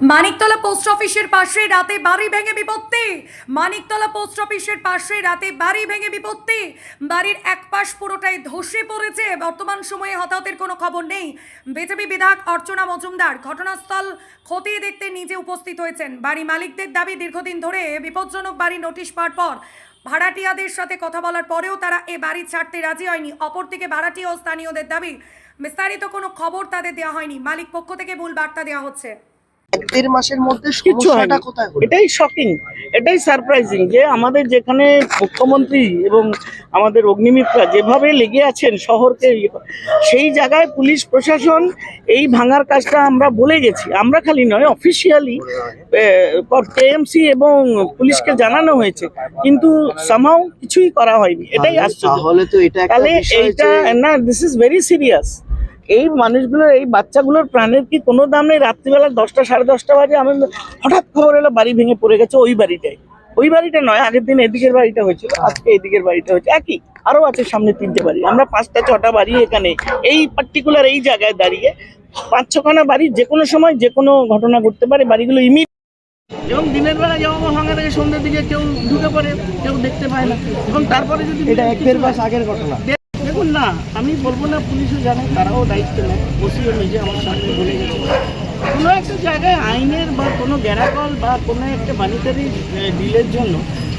Maniktala post অফিসের পাশে রাতে বাড়ি ভেঙে বিপত্তি। মানিকতলা পোস্ট অফিসের পাশে রাতে বাড়ি ভেঙে বিপত্তি। বাড়ির এক পাশ পুরোটাই ধসে পড়েছে। বর্তমান সময়ে হতাহতের কোনো খবর নেই। বিজেপি বিধায়ক অর্চনা মজুমদার ঘটনাস্থল খতিয়ে দেখতে নিজে উপস্থিত হয়েছেন। বাড়ি মালিকদের দাবি, দীর্ঘদিন ধরে বিপজ্জনক বাড়ি নোটিশ পাওয়ার পর ভাড়াটিয়াদের সাথে কথা বলার পরেও তারা এ বাড়ি ছাড়তে রাজি হয়নি। অপরদিকে ভাড়াটিয়া ও স্থানীয়দের দাবি, বিস্তারিত কোনো খবর তাদের দেওয়া হয়নি। মালিক পক্ষ থেকে ভুল বার্তা দেওয়া হচ্ছে। 1.5 মাসের মধ্যে সমস্যাটা কোথায় হলো? এটাই শকিং, এটাই সারপ্রাইজিং যে আমাদের যেখানে মুখ্যমন্ত্রী এবং আমাদের অগ্নিমিত্রা যেভাবে লেগে আছেন শহরকে, সেই জায়গায় পুলিশ প্রশাসন এই ভাঙার কাজটা আমরা বলে গেছি। আমরা খালি নয়, অফিসিয়ালি কেএমসি এবং পুলিশকে জানানো হয়েছে, কিন্তু সামহাও কিছুই করা হয়নি। এটাই আশ্চর্য। তাহলে তো এটা একটা তাহলে বিষয় এইটা যে না, দিস ইজ ভেরি সিরিয়াস। এই মানুষগুলোর, এই বাচ্চাগুলোর প্রাণের কি কোনো দাম নেই? রাত্রিবেলা 10টা সাড়ে 10টা বাজে আমি হঠাৎ খবর এলো বাড়ি ভেঙে পড়ে গেছে। ওই বাড়িটাই, ওই বাড়িটা নয়, আগের দিন এদিকের বাড়িটা হয়েছিল, আজকে এদিকের বাড়িটা হয়েছে। একই আরো আছে সামনে 3টে বাড়ি। আমরা 5টা 6টা বাড়ি এখানে এই পার্টিকুলার এই জায়গায় দাঁড়িয়ে 5-6খানা বাড়ি যে কোনো সময় যে কোনো ঘটনা ঘটতে পারে। বাড়িগুলো এবং দিনের বেলা যেমন ভাঙা থেকে সন্ধ্যের দিকে কেউ ঢুকে পড়ে, কেউ দেখতে পায় না। এবং তারপরে যদি এটা 1.5 মাস আগের ঘটনা। দেখুন না, আমি বলবো না, পুলিশও জানে, তারাও দায়িত্ব নেয়। ওসিও নিজে আমার সামনে বলে গেছে, কোনো একটা জায়গায় আইনের বা কোনো গ্যারাকল বা কোনো একটা মানিটারি ডিলের জন্য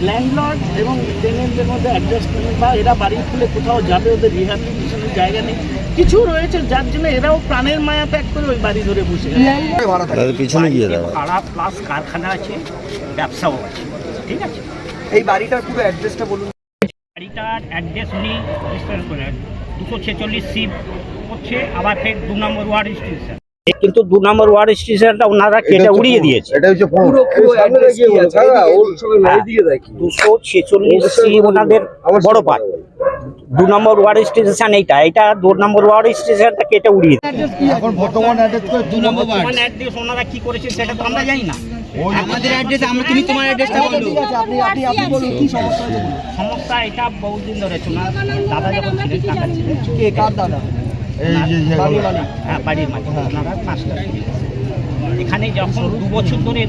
ল্যান্ডলর্ড এবং টেনেন্টদের মধ্যে অ্যাডজাস্টমেন্ট বা এরা বাড়ি খুলে কোথাও যাবে, ওদের রিহ্যাবিলিটেশনের জায়গা নেই, কিছু রয়েছে যার জন্য এরাও প্রাণের মায়া ত্যাগ করে ওই বাড়ি ধরে বসে পিছনে গিয়ে দাঁড়া। পাড়া প্লাস কারখানা আছে, ব্যবসাও আছে, ঠিক আছে। এই বাড়িটার পুরো অ্যাড্রেসটা বলুন। বাড়িটার অ্যাড্রেস উনি রেজিস্টার করে 246 হচ্ছে, আবার ফের 2 নম্বর ওয়ার্ড স্টেশন, কিন্তু 2 নম্বর ওয়ার্ড স্টেশনটা ওনারা কেটে উড়িয়ে দিয়েছে। এটা হচ্ছে পুরো অ্যাড্রেস কি আছে? 246 ওনাদের বড় পার্ট। 2 নম্বর ওয়ার্ড স্টেশন এটা 2 নম্বর ওয়ার্ড স্টেশনটা কেটে উড়িয়ে দিয়েছে। এখন বর্তমান অ্যাড্রেস 2 নম্বর ওয়ার্ড। বর্তমান অ্যাড্রেস ওনারা কি করেছে সেটা তো আমরা জানি না। আমাদের অ্যাড্রেস, আমরা তুমি তোমার অ্যাড্রেসটা বলো। ঠিক আছে, আপনি বলুন কি সমস্যা হয়েছে? সমস্যা এটা বহুদিন ধরে ওনার দাদা যখন ছিলেন, কাকা ছিলেন, কে কার দাদা? এই যে বাড়ির মালিক। হ্যাঁ বাড়ির মাঝে ওনারা 5টা এখানে যখন 2 বছর ধরে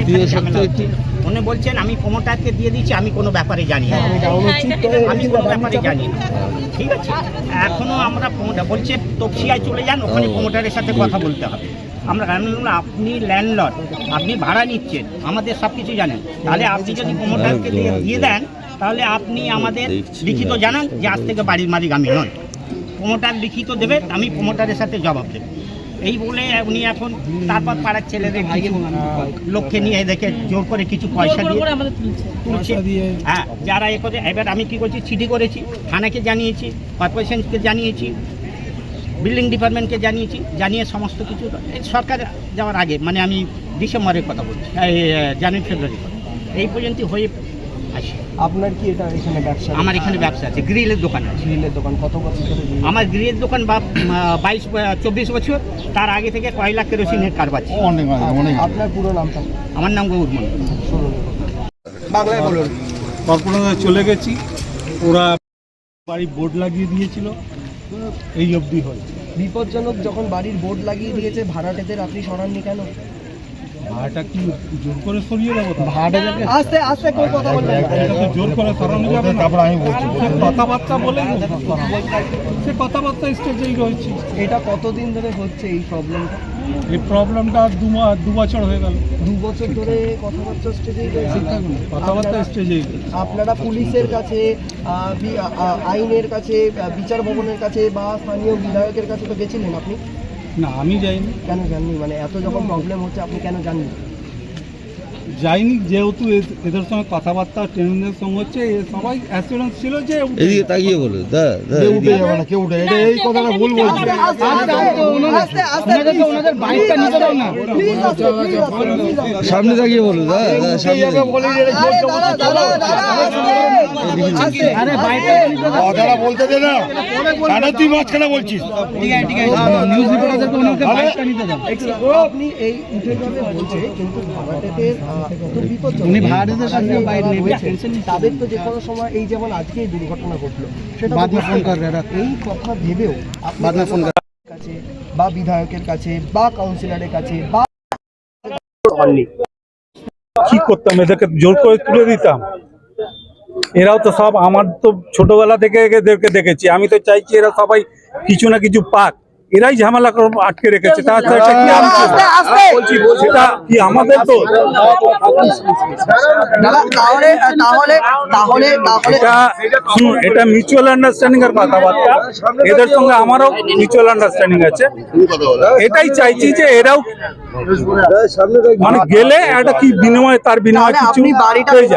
এখানে ঝামেলা হচ্ছে। উনি বলছেন আমি প্রমোটারকে দিয়ে দিচ্ছি, আমি কোনো ব্যাপারে জানি না, আমি কোনো ব্যাপারে জানি না, ঠিক আছে। এখনো আমরা প্রমোটার বলছে তপসিয়ায় চলে যান, ওখানে প্রমোটারের সাথে কথা বলতে হবে। আমরা আপনি ল্যান্ডলর্ড, আপনি ভাড়া নিচ্ছেন, আমাদের সব কিছু জানেন, তাহলে আপনি যদি প্রমোটারকে দিয়ে দেন তাহলে আপনি আমাদের লিখিত জানান যে আজ থেকে বাড়ির মালিক আমি নয়, প্রমোটার লিখিত দেবে, আমি প্রমোটারের সাথে জবাব দেব। এই বলে উনি এখন তারপর পাড়ার ছেলেদের লোককে নিয়ে দেখে জোর করে কিছু পয়সা তুলছে। হ্যাঁ, যারা এ করে। এবার আমি কি করছি, চিঠি করেছি, থানাকে জানিয়েছি, কর্পোরেশনকে জানিয়েছি, বিল্ডিং ডিপার্টমেন্টকে জানিয়ে সমস্ত কিছু সরকার যাওয়ার আগে, মানে আমি ডিসেম্বরের কথা বলছি, জানুয়ারি ফেব্রুয়ারি এই পর্যন্ত হয়ে আসে। আপনার কি এটা এখানে ব্যবসা? আমার এখানে ব্যবসা আছে, গ্রিলের দোকান আছে। গ্রিলের দোকান কত বছর ধরে? আমার গ্রিলের দোকান 22-24 বছর, তার আগে থেকে কয়লা কেরোসিনের কারবার ছিল। আপনার পুরো নামটা? আমার নাম গৌর মন্ডল। বাংলায় বলুন। কর্পোরেশনে চলে গেছি, ওরা বাড়ি বোর্ড লাগিয়ে দিয়েছিল, এই অবধি হয়। বিপজ্জনক যখন বাড়ির বোর্ড লাগিয়ে দিয়েছে, ভাড়াটেদের আপনি সরাননি কেন? ভাড়াটা কি জোর করে সরিয়ে দেবো? ভাড়াটে আস্তে আস্তে কোন কথা বলবেন? এটা তো জোর করে সরানো যাবে না। তারপর আমি বলছি কথাবার্তা বলে, সে কথাবার্তা স্টেজেই রয়েছে। এটা কতদিন ধরে হচ্ছে এই প্রবলেমটা? এই প্রবলেমটা 2 বছর হয়ে গেল। 2 বছর ধরে কথাবার্তা স্টেজেই রয়েছে। কথাবার্তা স্টেজেই। আপনারা পুলিশের কাছে, আইনের কাছে, বিচার ভবনের কাছে বা স্থানীয় বিধায়কের কাছে তো গেছিলেন আপনি? না, আমি যাইনি। কেন জাননি? মানে এত যখন প্রবলেম হচ্ছে আপনি কেন জাননি? যাইনি যেহেতু এদের সঙ্গে কথাবার্তা ট্রেনের সঙ্গে হচ্ছে, সবাই অ্যাসুরেন্স ছিল যে এদিকে তাকিয়ে বলো, উঠে যাবে না, কেউ উঠে, এটা এই কথাটা ভুল বলছে। ওনাদের বাইকটা নিতে দাও না, সামনে তাকিয়ে বলো, আরে বাইকটা কথাটা বলতে দে না, কেন তুই মাঝখানে বলছিস? নিউজ রিপোর্টারদেরকে ওনাকে বাইকটা নিতে দাও। আপনি এই উঠে যাবে বলছে, কিন্তু ভাড়াটেদের তো বিপজ্জনক। উনি ভাড়াটেদের সাথে বাইক নেবে, তাদের তো যে কোনো সময়, এই যেমন আজকে এই দুর্ঘটনা ঘটলো, সেটা বাদ মে ফোন কর এই কথা ভেবেও বাদ মে ফোন কাছে বা বিধায়কের কাছে বা কাউন্সিলরের কাছে বা হননি। কি করতাম, এদেরকে জোর করে তুলে দিতাম? এরাও তো সব, আমার তো ছোটবেলা থেকে এদেরকে দেখেছি, আমি তো চাইছি এরা সবাই কিছু না কিছু পাক। এরাই ঝামেলা করে আটকে রেখেছে, তাছাড়া এটা কি সেটা কি আমাদের তো? দাদা তাহলে তাহলে তাহলে তাহলে এটা মিউচুয়াল আন্ডারস্ট্যান্ডিং এর কথাবার্তা, এদের সঙ্গে আমারও মিউচুয়াল আন্ডারস্ট্যান্ডিং আছে। এটাই চাইছি যে এরাও মানে গেলে একটা কি বিনিময়, তার বিনিময় তাহলে কিছু আপনি বাড়িটা হয়ে যায়।